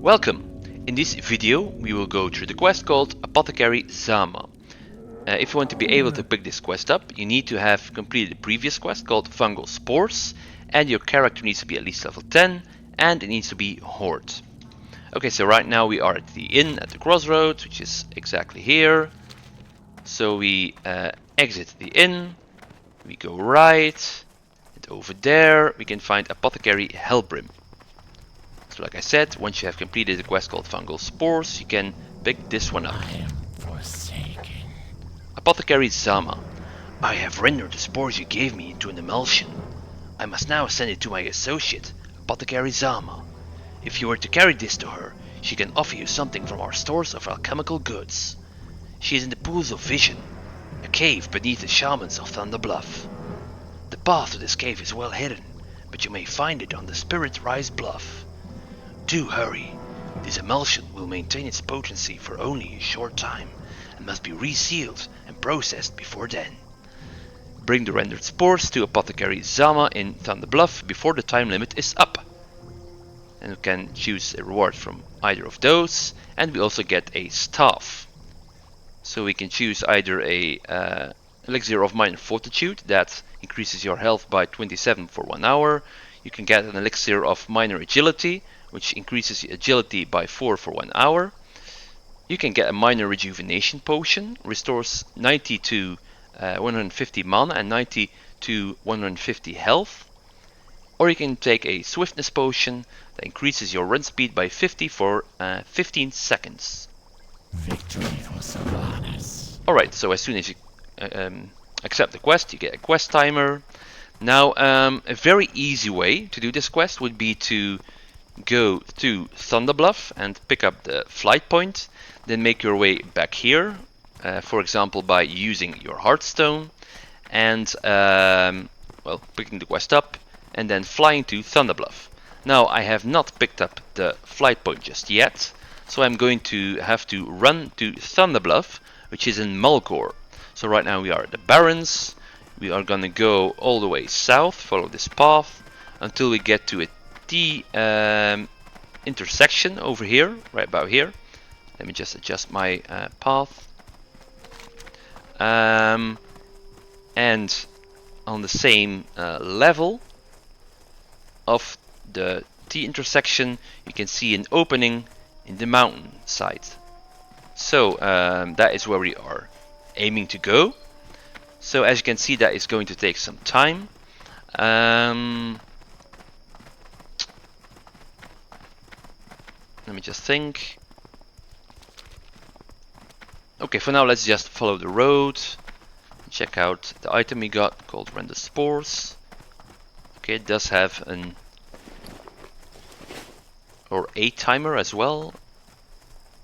Welcome! In this video we will go through the quest called Apothecary Zamah. If you want to be able to pick this quest up, you need to have completed the previous quest called Fungal Spores, and your character needs to be at least level 10, and it needs to be Horde. Okay, so right now we are at the inn at the crossroads, which is exactly here. So we exit the inn, we go right, and over there we can find Apothecary Hellbrim. So like I said, once you have completed the quest called Fungal Spores, you can pick this one up. I am forsaken. Apothecary Zamah. I have rendered the spores you gave me into an emulsion. I must now send it to my associate, Apothecary Zamah. If you were to carry this to her, she can offer you something from our stores of alchemical goods. She is in the Pools of Vision, a cave beneath the shamans of Thunder Bluff. The path to this cave is well hidden, but you may find it on the Spirit Rise Bluff. Do hurry. This emulsion will maintain its potency for only a short time and must be resealed and processed before then. Bring the rendered spores to Apothecary Zamah in Thunder Bluff before the time limit is up. And you can choose a reward from either of those, and we also get a staff. So we can choose either a elixir of minor fortitude that increases your health by 27 for 1 hour. You can get an elixir of minor agility, which increases your agility by 4 for 1 hour. You can get a minor rejuvenation potion, restores 90 to 150 mana and 90 to 150 health. Or you can take a swiftness potion that increases your run speed by 50 for 15 seconds. Victory for Sylvanas. Alright, so as soon as you accept the quest, you get a quest timer. Now, a very easy way to do this quest would be to go to Thunder Bluff and pick up the flight point, then make your way back here, for example by using your Hearthstone, and picking the quest up, and then flying to Thunder Bluff. Now I have not picked up the flight point just yet, so I'm going to have to run to Thunder Bluff, which is in Mulgore. So right now we are at the Barrens. We are gonna go all the way south, follow this path, until we get to a T intersection over here, right about here. Let me just adjust my path. And on the same level of the T intersection, you can see an opening in the mountain side. So that is where we are aiming to go. So as you can see, that is going to take some time. Let me just think. Okay, for now let's just follow the road. Check out the item we got called Render Spores. Okay, it does have an a timer as well.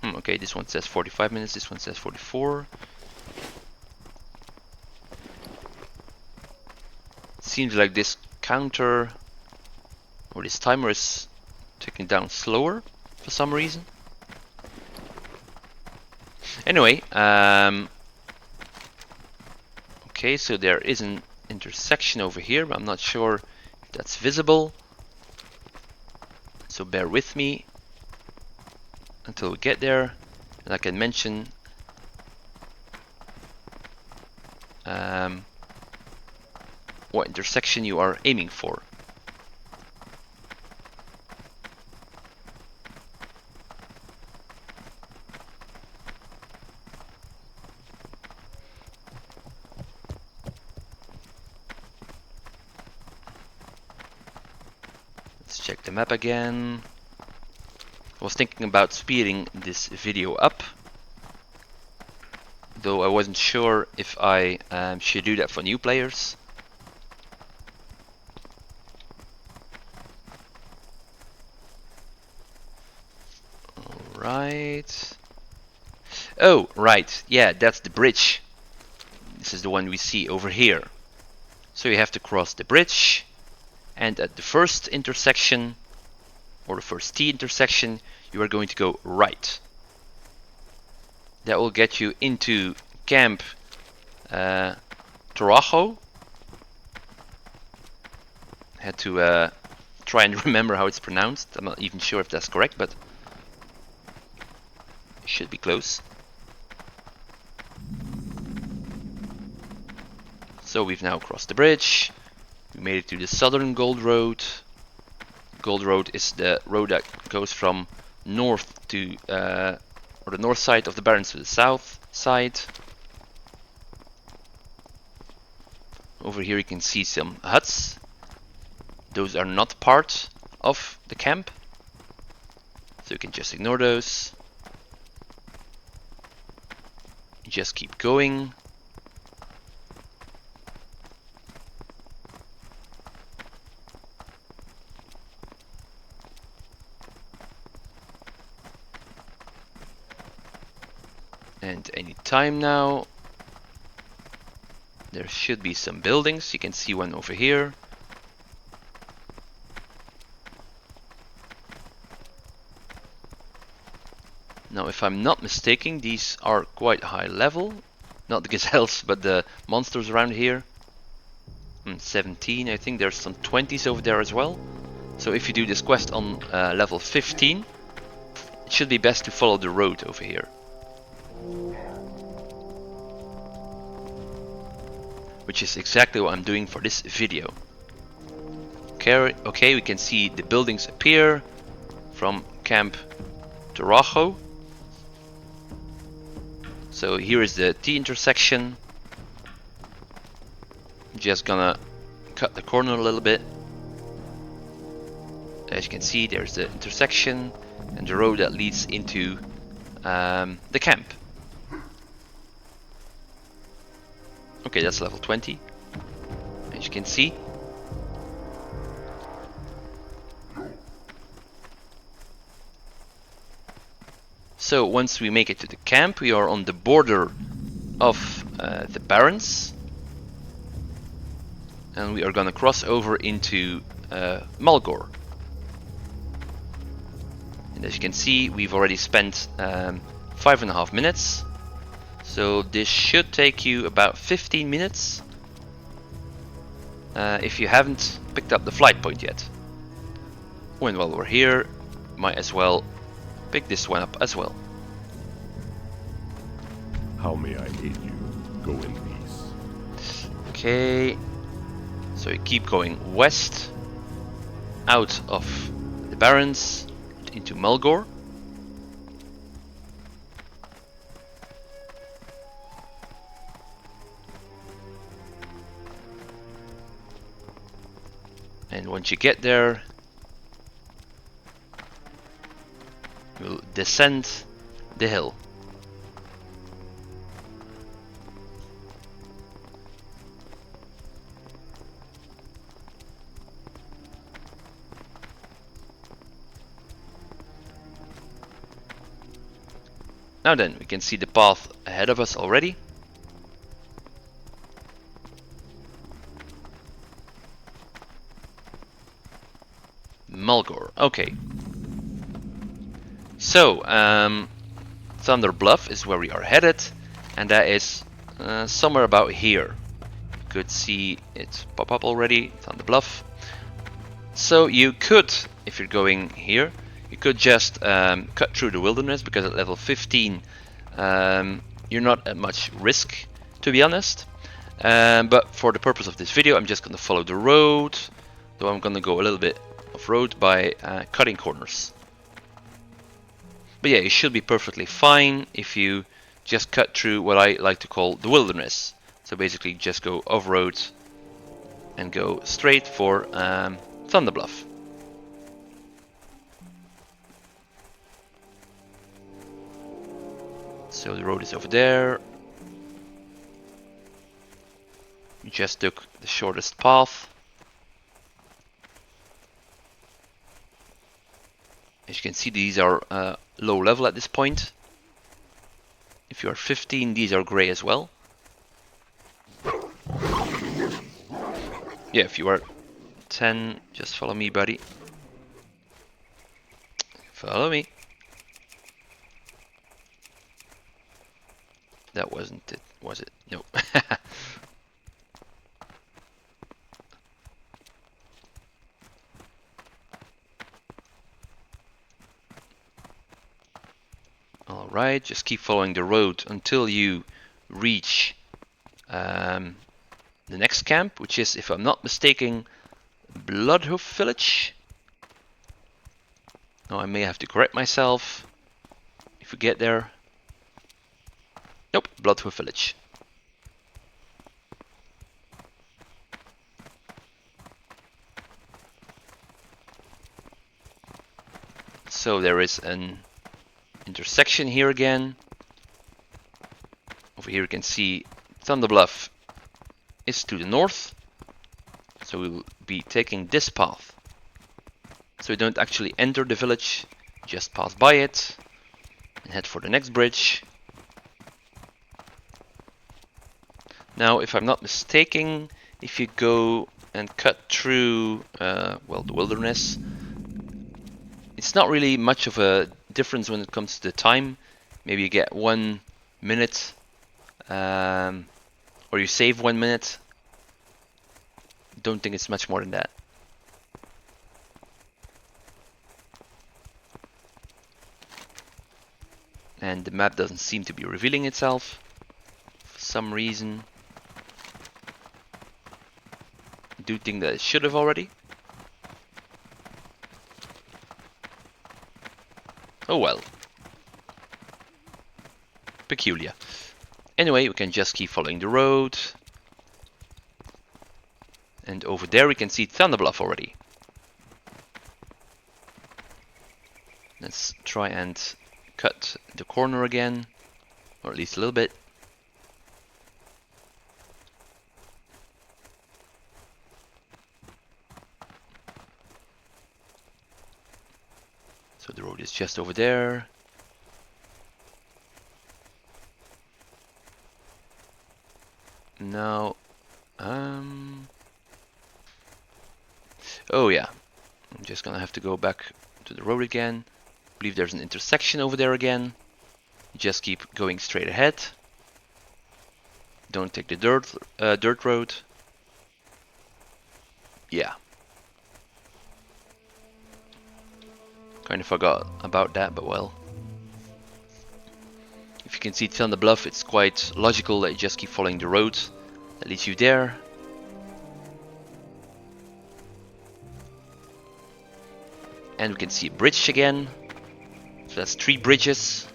Okay, this one says 45 minutes, this one says 44. Seems like this counter or this timer is ticking down slower for some reason. Anyway, okay, so there is an intersection over here, but I'm not sure if that's visible. So bear with me until we get there, and I can mention what intersection you are aiming for. Let's check the map again. I was thinking about speeding this video up, though I wasn't sure if I should do that for new players. Alright. Oh, right. Yeah, that's the bridge. This is the one we see over here. So you have to cross the bridge, and at the first intersection, or the first T intersection, you are going to go right. That will get you into Camp Torajo. Had to try and remember how it's pronounced. I'm not even sure if that's correct, but Should be close. So we've now crossed the bridge. We made it to the southern Gold Road. Gold Road is the road that goes from north to, or the north side of the Barrens to the south side. Over here you can see some huts. Those are not part of the camp, so you can just ignore those. Just keep going. And any time now, there should be some buildings. You can see one over here. Now, if I'm not mistaken, these are quite high level. Not the gazelles, but the monsters around here. 17, I think there's some 20s over there as well. So if you do this quest on level 15, it should be best to follow the road over here. Which is exactly what I'm doing for this video. Okay, we can see the buildings appear from Camp Tarajo. So here is the T intersection. Just gonna cut the corner a little bit. As you can see, there's the intersection and the road that leads into the camp. Okay, that's level 20, as you can see. So once we make it to the camp, we are on the border of the Barrens. And we are gonna cross over into Mulgore. And as you can see, we've already spent 5.5 minutes. So this should take you about 15 minutes if you haven't picked up the flight point yet. And while we're here, might as well pick this one up as well. How may I aid you? Go in peace. Okay, so you keep going west, out of the Barrens, into Mulgore. And once you get there, you'll descend the hill. Now then, we can see the path ahead of us already. Mulgore, okay. So, Thunder Bluff is where we are headed, and that is somewhere about here. You could see it pop up already, Thunder Bluff. So you could, if you're going here, you could just cut through the wilderness, because at level 15 you're not at much risk, to be honest. But for the purpose of this video, I'm just going to follow the road, though I'm going to go a little bit off-road by cutting corners. But yeah, you should be perfectly fine if you just cut through what I like to call the wilderness. So basically just go off-road and go straight for Thunder Bluff. So the road is over there. You just took the shortest path. As you can see, these are low level at this point. If you are 15, these are grey as well. Yeah, if you are 10, just follow me, buddy. Follow me. That wasn't it, was it? No. Alright, just keep following the road until you reach the next camp, which is, if I'm not mistaken, Bloodhoof Village. Now I may have to correct myself if we get there. Nope, Bloodhoof Village. So there is an intersection here again. Over here you can see Thunderbluff is to the north. So we will be taking this path. So we don't actually enter the village, just pass by it and head for the next bridge. Now, if I'm not mistaken, if you go and cut through, well, the wilderness, it's not really much of a difference when it comes to the time. Maybe you get 1 minute, or you save 1 minute. Don't think it's much more than that. And the map doesn't seem to be revealing itself for some reason. I do think that it should have already. Oh well. Peculiar. Anyway, we can just keep following the road. And over there we can see Thunderbluff already. Let's try and cut the corner again, or at least a little bit. So the road is just over there. Now, oh yeah, I'm just gonna have to go back to the road again. I believe there's an intersection over there again. Just keep going straight ahead. Don't take the dirt road. Yeah. Kind of forgot about that, but well. If you can see Thunderbluff, it's quite logical that you just keep following the road that leads you there. And we can see a bridge again. So that's 3 bridges.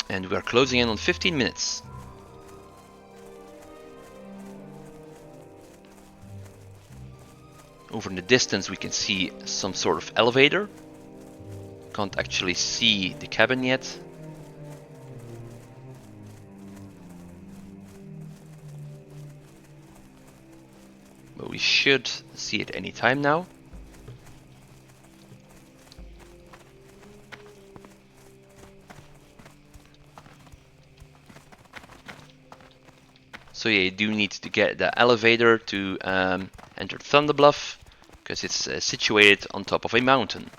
And we are closing in on 15 minutes. Over in the distance we can see some sort of elevator. Can't actually see the cabin yet. But we should see it any time now. So yeah, you do need to get the elevator to enter Thunderbluff, because it's situated on top of a mountain.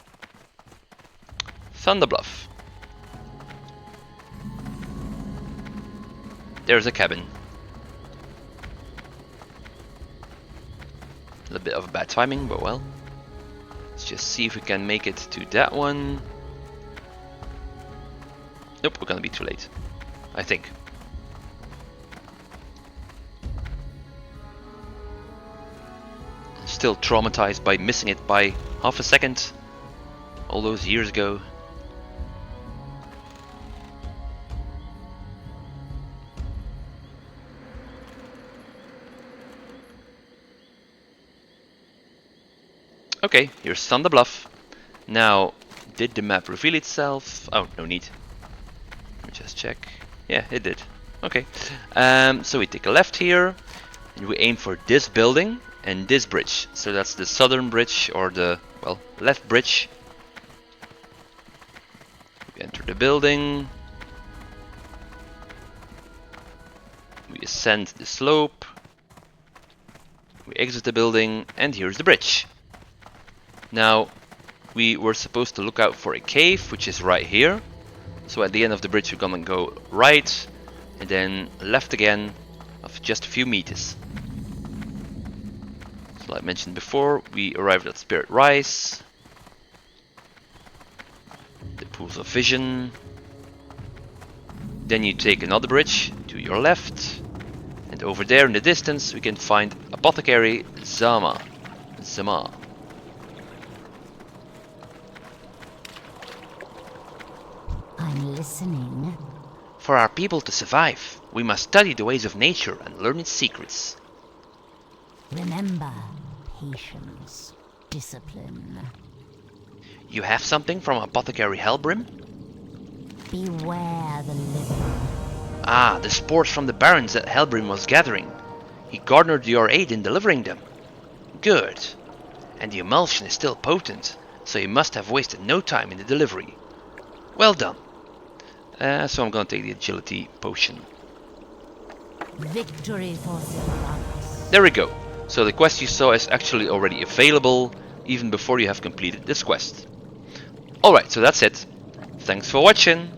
Thunderbluff. There's a cabin. A little bit of bad timing, but well. Let's just see if we can make it to that one. Nope, we're gonna be too late, I think. Still traumatized by missing it by half a second all those years ago. Okay, here's Thunderbluff. Now, did the map reveal itself? Oh, no need. Let me just check. Yeah, it did. Okay. So we take a left here, and we aim for this building and this bridge. So that's the southern bridge, or the, well, left bridge. We enter the building. We ascend the slope. We exit the building, and here's the bridge. Now, we were supposed to look out for a cave, which is right here. So at the end of the bridge, we're gonna go right, and then left again of just a few meters. So like I mentioned before, we arrived at Spirit Rise, the Pools of Vision. Then you take another bridge to your left, and over there in the distance we can find Apothecary Zamah. I'm listening. For our people to survive, we must study the ways of nature and learn its secrets. Remember, patience, discipline. You have something from Apothecary Helbrim? Beware the living. Ah, the spores from the Barrens that Helbrim was gathering. He garnered your aid in delivering them. Good. And the emulsion is still potent, so you must have wasted no time in the delivery. Well done. So I'm gonna take the agility potion. Victory for Sylvanas. There we go. So the quest you saw is actually already available, even before you have completed this quest. Alright, so that's it. Thanks for watching.